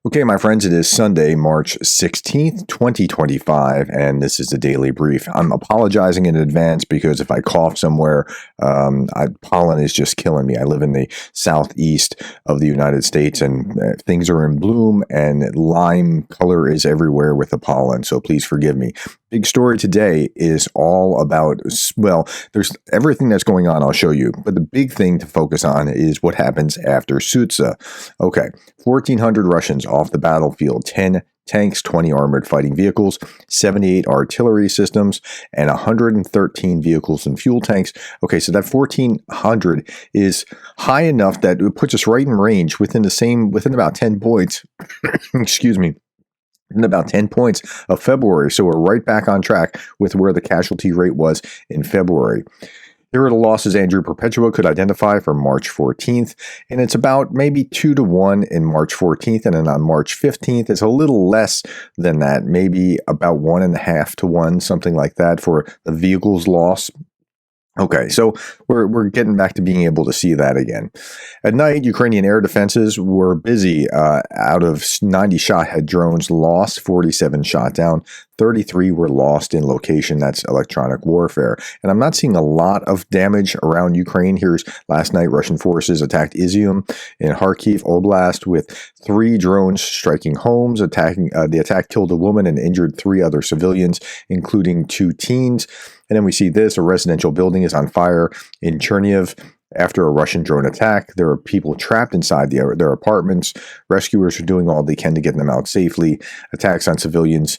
Okay, my friends, it is Sunday, March 16th, 2025, and this is the Daily Brief. I'm apologizing in advance because if I cough somewhere, pollen is just killing me. I live in the southeast of the United States, and things are in bloom, and lime color is everywhere with the pollen, so please forgive me. Big story today is all about, well, there's everything that's going on, I'll show you, but the big thing to focus on is what happens after Sutsa. Okay, 1,400 Russians off the battlefield, 10 tanks, 20 armored fighting vehicles, 78 artillery systems, and 113 vehicles and fuel tanks. Okay, so that 1,400 is high enough that it puts us right in range within about 10 points, excuse me, in about 10 points of February. So we're right back on track with where the casualty rate was in February. Here are the losses Andrew Perpetua could identify for March 14th, and it's about maybe 2-1 in March 14th, and then on March 15th, it's a little less than that, maybe about 1.5-1, something like that for the vehicles lost. Okay, so we're getting back to being able to see that again. At night, Ukrainian air defenses were busy. Out of 90 Shahed drones lost, 47 shot down, 33 were lost in location. That's electronic warfare. And I'm not seeing a lot of damage around Ukraine. Here's last night, Russian forces attacked Izium in Kharkiv Oblast with 3 drones striking homes. The attack killed a woman and injured 3 other civilians, including 2 teens. And then we see this, a residential building is on fire in Chernihiv after a Russian drone attack. There are people trapped inside their apartments. Rescuers are doing all they can to get them out safely. Attacks on civilians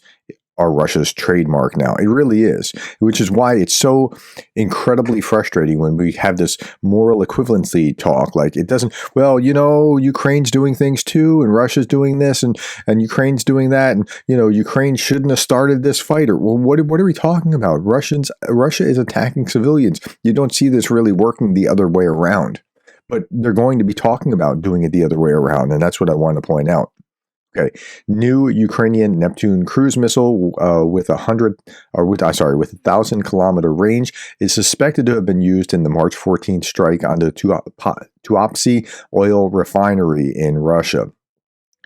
are Russia's trademark now. It really is, which is why it's so incredibly frustrating when we have this moral equivalency talk. Like it doesn't, well, Ukraine's doing things too, and Russia's doing this, and Ukraine's doing that, and Ukraine shouldn't have started this fight. Or well, what are we talking about? Russia is attacking civilians. You don't see this really working the other way around, but they're going to be talking about doing it the other way around, and that's what I want to point out. Okay, new Ukrainian Neptune cruise missile with 1,000-kilometer range is suspected to have been used in the March 14th strike on the Tuapse oil refinery in Russia.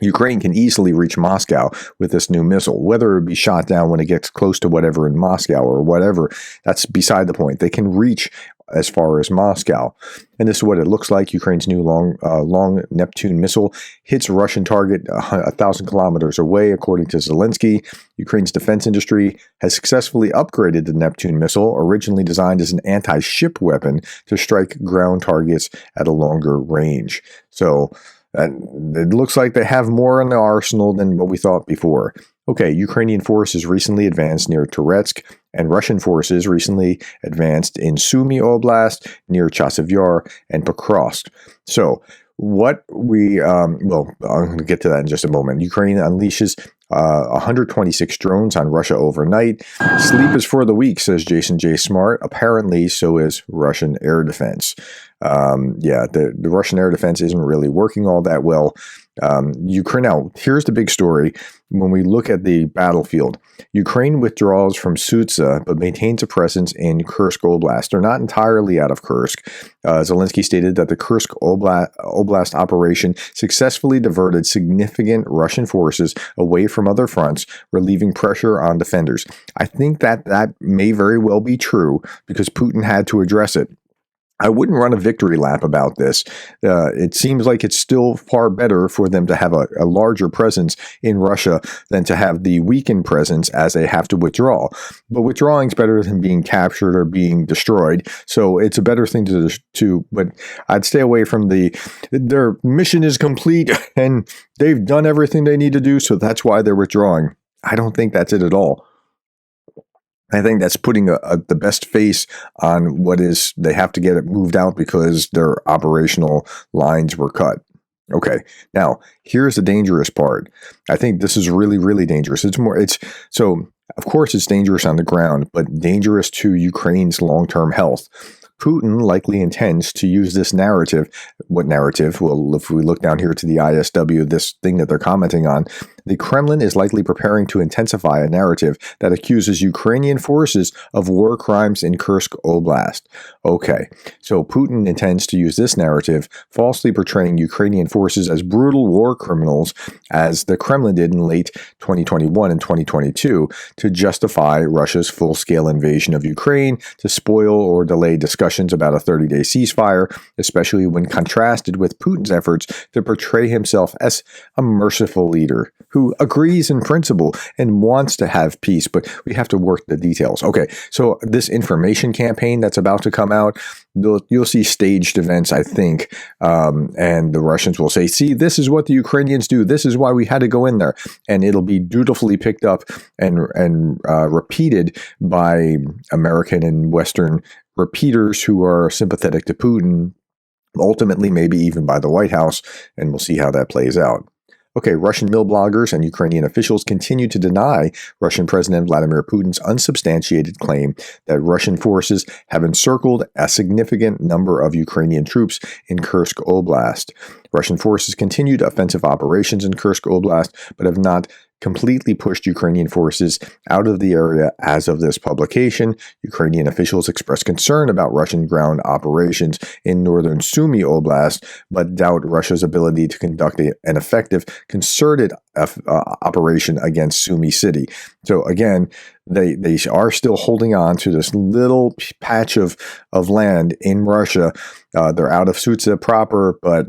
Ukraine can easily reach Moscow with this new missile. Whether it be shot down when it gets close to whatever in Moscow or whatever, that's beside the point. They can reach as far as Moscow. And this is what it looks like. Ukraine's new long Neptune missile hits a Russian target 1,000 kilometers away, according to Zelensky. Ukraine's defense industry has successfully upgraded the Neptune missile, originally designed as an anti-ship weapon, to strike ground targets at a longer range. So it looks like they have more in the arsenal than what we thought before. Okay, Ukrainian forces recently advanced near Kursk, and Russian forces recently advanced in Sumy Oblast, near Chasiv Yar, and Pokrovsk. So, I'm going to get to that in just a moment. Ukraine unleashes 126 drones on Russia overnight. Sleep is for the weak, says Jason J. Smart. Apparently, so is Russian air defense. The Russian air defense isn't really working all that well. Ukraine. Now, here's the big story. When we look at the battlefield, Ukraine withdraws from Sutsa, but maintains a presence in Kursk Oblast. They're not entirely out of Kursk. Zelensky stated that the Kursk Oblast operation successfully diverted significant Russian forces away from other fronts, relieving pressure on defenders. I think that may very well be true because Putin had to address it. I wouldn't run a victory lap about this. It seems like it's still far better for them to have a larger presence in Russia than to have the weakened presence as they have to withdraw. But withdrawing is better than being captured or being destroyed. So it's a better thing to but I'd stay away from their mission is complete and they've done everything they need to do, so that's why they're withdrawing. I don't think that's it at all. I think that's putting the best face on what is they have to get it moved out because their operational lines were cut. Okay, now here's the dangerous part. I think this is really, really dangerous. So of course it's dangerous on the ground, but dangerous to Ukraine's long-term health. Putin likely intends to use this narrative. What narrative? Well, if we look down here to the ISW, this thing that they're commenting on, the Kremlin is likely preparing to intensify a narrative that accuses Ukrainian forces of war crimes in Kursk Oblast. Okay, so Putin intends to use this narrative, falsely portraying Ukrainian forces as brutal war criminals, as the Kremlin did in late 2021 and 2022, to justify Russia's full-scale invasion of Ukraine, to spoil or delay discussions about a 30-day ceasefire, especially when contrasted with Putin's efforts to portray himself as a merciful leader who agrees in principle and wants to have peace, but we have to work the details. Okay, so this information campaign that's about to come out, you'll see staged events, I think, and the Russians will say, see, this is what the Ukrainians do. This is why we had to go in there. And it'll be dutifully picked up and repeated by American and Western repeaters who are sympathetic to Putin, ultimately maybe even by the White House, and we'll see how that plays out. Okay, Russian mill bloggers and Ukrainian officials continue to deny Russian President Vladimir Putin's unsubstantiated claim that Russian forces have encircled a significant number of Ukrainian troops in Kursk Oblast. Russian forces continued offensive operations in Kursk Oblast, but have not completely pushed Ukrainian forces out of the area as of this publication. Ukrainian officials expressed concern about Russian ground operations in northern Sumy Oblast, but doubt Russia's ability to conduct an effective concerted operation against Sumy city. So again, they are still holding on to this little patch of land in Russia. They're out of Sudzha proper, but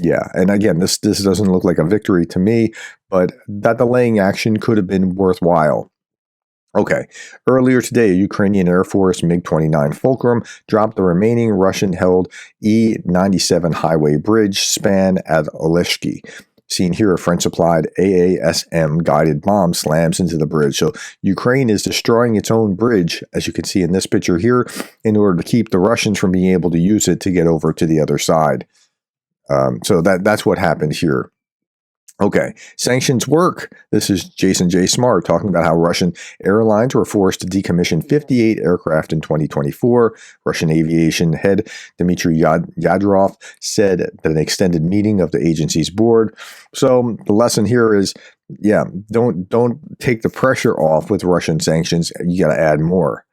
yeah, and again, this doesn't look like a victory to me, but that delaying action could have been worthwhile. Okay, earlier today, a Ukrainian Air Force MiG-29 Fulcrum dropped the remaining Russian-held E-97 highway bridge span at Oleshki. Seen here, a French-supplied AASM guided bomb slams into the bridge. So Ukraine is destroying its own bridge, as you can see in this picture here, in order to keep the Russians from being able to use it to get over to the other side. So that's what happened here. Okay, sanctions work. This is Jason J. Smart talking about how Russian airlines were forced to decommission 58 aircraft in 2024. Russian aviation head Dmitry Yadrov said that an extended meeting of the agency's board. So the lesson here is, yeah, don't take the pressure off with Russian sanctions. You got to add more.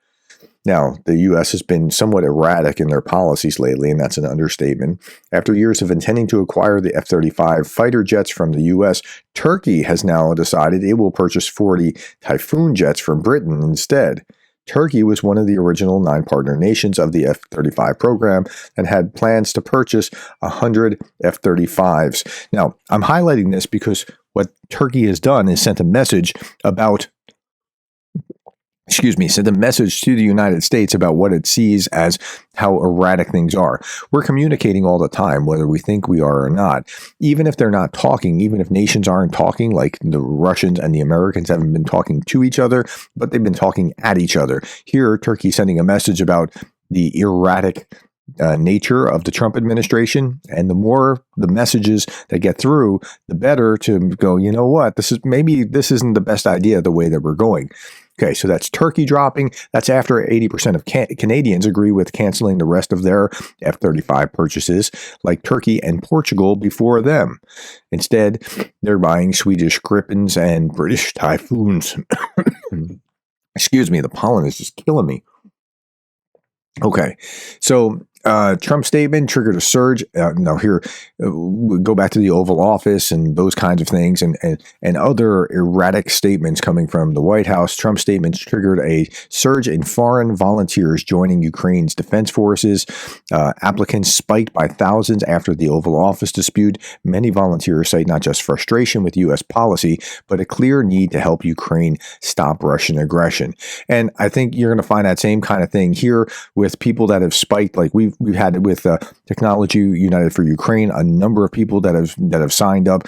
Now, the U.S. has been somewhat erratic in their policies lately, and that's an understatement. After years of intending to acquire the F-35 fighter jets from the U.S., Turkey has now decided it will purchase 40 Typhoon jets from Britain instead. Turkey was one of the original 9 partner nations of the F-35 program and had plans to purchase 100 F-35s. Now, I'm highlighting this because what Turkey has done is sent a message sent a message to the United States about what it sees as how erratic things are. We're communicating all the time, whether we think we are or not. Even if they're not talking, even if nations aren't talking, like the Russians and the Americans haven't been talking to each other, but they've been talking at each other. Here, Turkey sending a message about the erratic nature of the Trump administration, and the more the messages that get through, the better to go, you know what, this isn't the best idea the way that we're going. Okay, so that's Turkey dropping. That's after 80% of Canadians agree with canceling the rest of their F-35 purchases, like Turkey and Portugal before them. Instead, they're buying Swedish Gripens and British Typhoons. Excuse me, the pollen is just killing me. Okay, so Trump's statement triggered a surge. Now here, go back to the Oval Office and those kinds of things, and other erratic statements coming from the White House. Trump's statements triggered a surge in foreign volunteers joining Ukraine's defense forces. Applicants spiked by thousands after the Oval Office dispute. Many volunteers cite not just frustration with U.S. policy, but a clear need to help Ukraine stop Russian aggression. And I think you're going to find that same kind of thing here with people that have spiked, like we've had it with Technology United for Ukraine, a number of people that have signed up.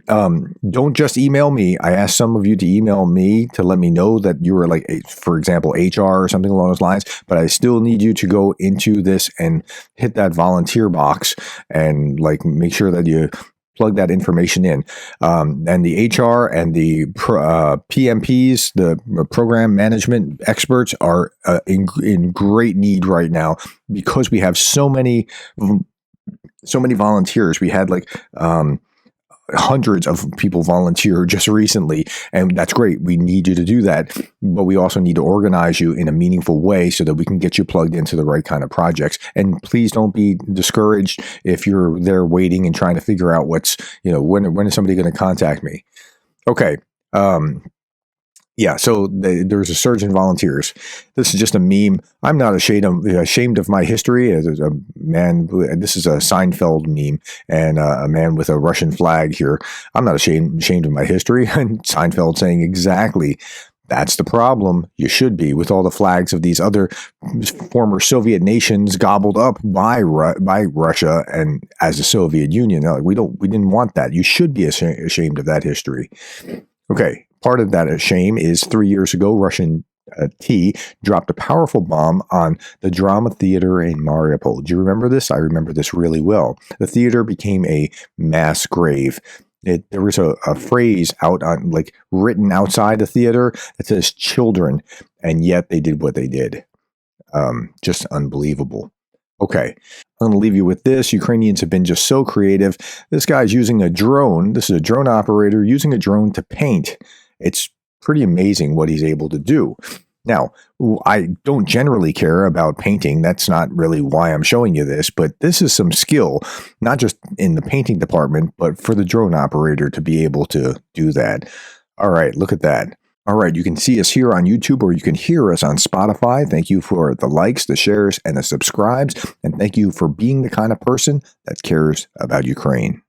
Don't just email me. I asked some of you to email me to let me know that you were like, for example, HR or something along those lines, but I still need you to go into this and hit that volunteer box and like make sure that you plug that information in. And the HR and the PMPs, the program management experts, are in great need right now because we have so many volunteers. We had like hundreds of people volunteer just recently, and that's great. We need you to do that, but we also need to organize you in a meaningful way so that we can get you plugged into the right kind of projects. And please don't be discouraged if you're there waiting and trying to figure out what's, when is somebody going to contact me? Okay. Yeah, so there's a surge in volunteers. This is just a meme. I'm not ashamed of my history. As a man, this is a Seinfeld meme, and a man with a Russian flag here. I'm not ashamed of my history. And Seinfeld saying exactly, that's the problem. You should be, with all the flags of these other former Soviet nations gobbled up by Russia and as the Soviet Union. We didn't want that. You should be ashamed of that history. Okay. Part of that shame is 3 years ago, Russian T dropped a powerful bomb on the drama theater in Mariupol. Do you remember this? I remember this really well. The theater became a mass grave. There was a phrase written outside the theater that says children, and yet they did what they did. Just unbelievable. Okay, I'm going to leave you with this. Ukrainians have been just so creative. This guy's using a drone. This is a drone operator using a drone to paint. It's pretty amazing what he's able to do. Now, I don't generally care about painting. That's not really why I'm showing you this, but this is some skill, not just in the painting department, but for the drone operator to be able to do that. All right, look at that. All right, you can see us here on YouTube, or you can hear us on Spotify. Thank you for the likes, the shares, and the subscribes. And thank you for being the kind of person that cares about Ukraine.